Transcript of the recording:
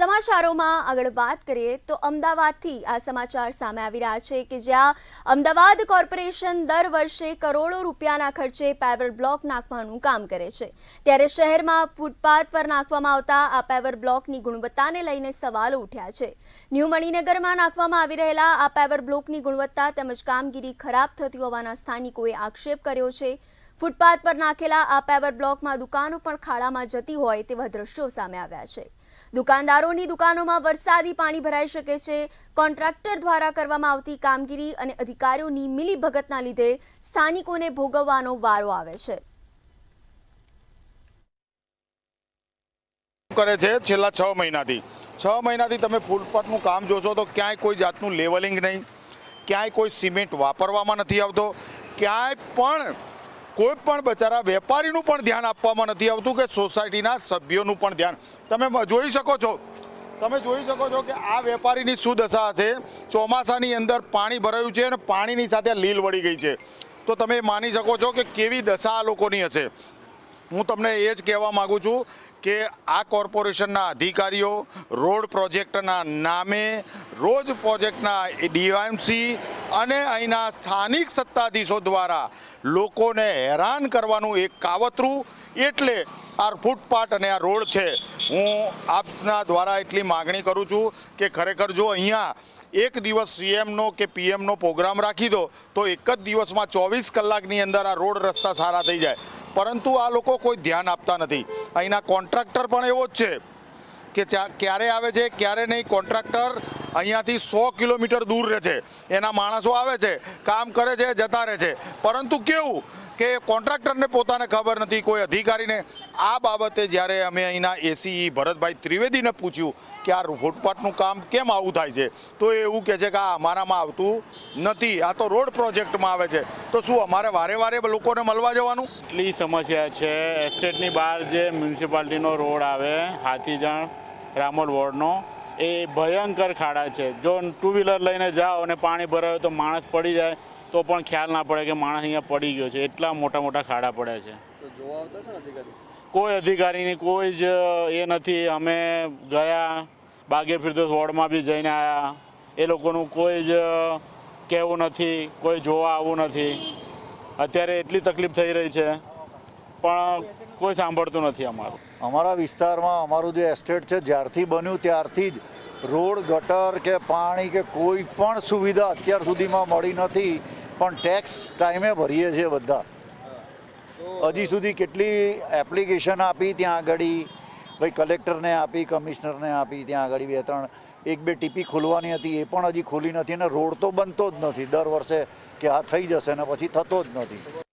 સમાચારોમાં આગળ વાત કરીએ તો અમદાવાદથી આ સમાચાર સામે આવી રહ્યા છે કે જ્યાં અમદાવાદ કોર્પોરેશન દર વર્ષે કરોડો રૂપિયાના ખર્ચે પેવર બ્લોક નાખવાનું કામ કરે છે, ત્યારે શહેરમાં ફૂટપાથ પર નાખવામાં આવતા આ પેવર બ્લોકની ગુણવત્તાને લઈને સવાલો ઉઠ્યા છે। ન્યૂ મણિનગરમાં નાખવામાં આવી રહેલા આ પેવર બ્લોકની ગુણવત્તા તેમજ કામગીરી ખરાબ થતી હોવાના સ્થાનિકોએ આક્ષેપ કર્યો છે। ફૂટપાથ પર નાખેલા આ પેવર બ્લોકમાં દુકાનો પણ ખાડામાં જતી હોય તેવા દ્રશ્યો સામે આવ્યા છે। દુકાનદારોની દુકાનોમાં વરસાદી પાણી ભરાઈ શકે છે। કોન્ટ્રાક્ટર દ્વારા કરવામાં આવતી કામગીરી અને અધિકારીઓની મિલીભગતના લીધે સ્થાનિકોને ભોગવવાનો વારો આવે છે। કરે છે છેલ્લા 6 મહિનાથી તમે ફૂટપાથનું કામ જોશો તો ક્યાંય કોઈ જાતનું લેવલિંગ નહીં, ક્યાંય કોઈ સિમેન્ટ વાપરવામાં નથી આવતો, ક્યાંય પણ કોઈ પણ બચારા વેપારીનું પણ ધ્યાન આપવામાં નથી આવતું કે સોસાયટીના સભ્યોનું પણ ધ્યાન। તમે જોઈ શકો છો કે આ વેપારીની શું દશા છે। ચોમાસાની અંદર પાણી ભરાયું છે અને પાણીની સાથે લીલ વળી ગઈ છે, તો તમે માની શકો છો કે કેવી દશા આ લોકોની હશે। હું તમને એ જ કહેવા માગું છું કે આ કોર્પોરેશનના અધિકારીઓ રોડ પ્રોજેક્ટના નામે રોજ પ્રોજેક્ટના ડીવાયએમસી અને અહીંના સ્થાનિક સત્તાધીશો દ્વારા લોકોને હેરાન કરવાનું એક કાવતરું એટલે આ ફૂટપાથ અને આ રોડ છે। હું આપના દ્વારા એટલી માગણી કરું છું કે ખરેખર જો અહીંયા એક દિવસ સીએમનો કે પીએમનો પ્રોગ્રામ રાખી દો તો એક જ દિવસમાં 24 કલાકની અંદર આ રોડ રસ્તા સારા થઈ જાય, પરંતુ આ લોકો કોઈ ધ્યાન આપતા નથી। અહીંના કોન્ટ્રાક્ટર પણ એવો જ છે કે ક્યારે આવે છે ક્યારે નહીં। કોન્ટ્રાક્ટર અહીંયાથી 100 કિલોમીટર દૂર રહે છે, એના માણસો આવે છે, કામ કરે છે, જતા રહે છે, પરંતુ કેવું કે કોન્ટ્રાક્ટરને પોતાને ખબર નથી, કોઈ અધિકારીને। આ બાબતે જ્યારે અમે અહીંના એસીઈ ભરતભાઈ ત્રિવેદીને પૂછ્યું કે આ ફૂટપાથનું કામ કેમ આવું થાય છે, તો એ એવું કહે છે કે આ અમારામાં આવતું નથી, આ તો રોડ પ્રોજેક્ટમાં આવે છે। તો શું અમારે વારે વારે લોકોને મળવા જવાનું? એટલી સમસ્યા છે। એસ્ટેટની બહાર જે મ્યુનિસિપાલિટીનો રોડ આવે હાથીજણ રામોલ વોર્ડનો, એ ભયંકર ખાડા છે। જો 2 વ્હીલર લઈને જાઓ અને પાણી ભરાય તો માણસ પડી જાય તો પણ ખ્યાલ ના પડે કે માણસ અહીંયા પડી ગયો છે, એટલા મોટા મોટા ખાડા પડ્યા છે। કોઈ અધિકારીની કોઈ જ એ નથી। અમે ગયા બાગે ફિરદોસ વોર્ડમાં બી જઈને આવ્યા, એ લોકોનું કોઈ જ કહેવું નથી, કોઈ જોવા આવું નથી। અત્યારે એટલી તકલીફ થઈ રહી છે પણ કોઈ સાંભળતું નથી। અમારા વિસ્તારમાં અમારું જે એસ્ટેટ છે જ્યારથી બન્યું ત્યારથી જ રોડ ગટર કે પાણી કે કોઈ પણ સુવિધા અત્યાર સુધીમાં મળી નથી, પણ ટેક્સ ટાઈમે ભરીએ છીએ બધા। હજી સુધી કેટલી એપ્લિકેશન આપી ત્યાં આગળ, ભાઈ કલેક્ટરને આપી, કમિશનરને આપી, ત્યાં આગળ 2-3 ટીપી ખોલવાની હતી એ પણ હજી ખોલી નથી, અને રોડ તો બનતો જ નથી। દર વર્ષે કે આ થઈ જશે ને પછી થતો જ નથી।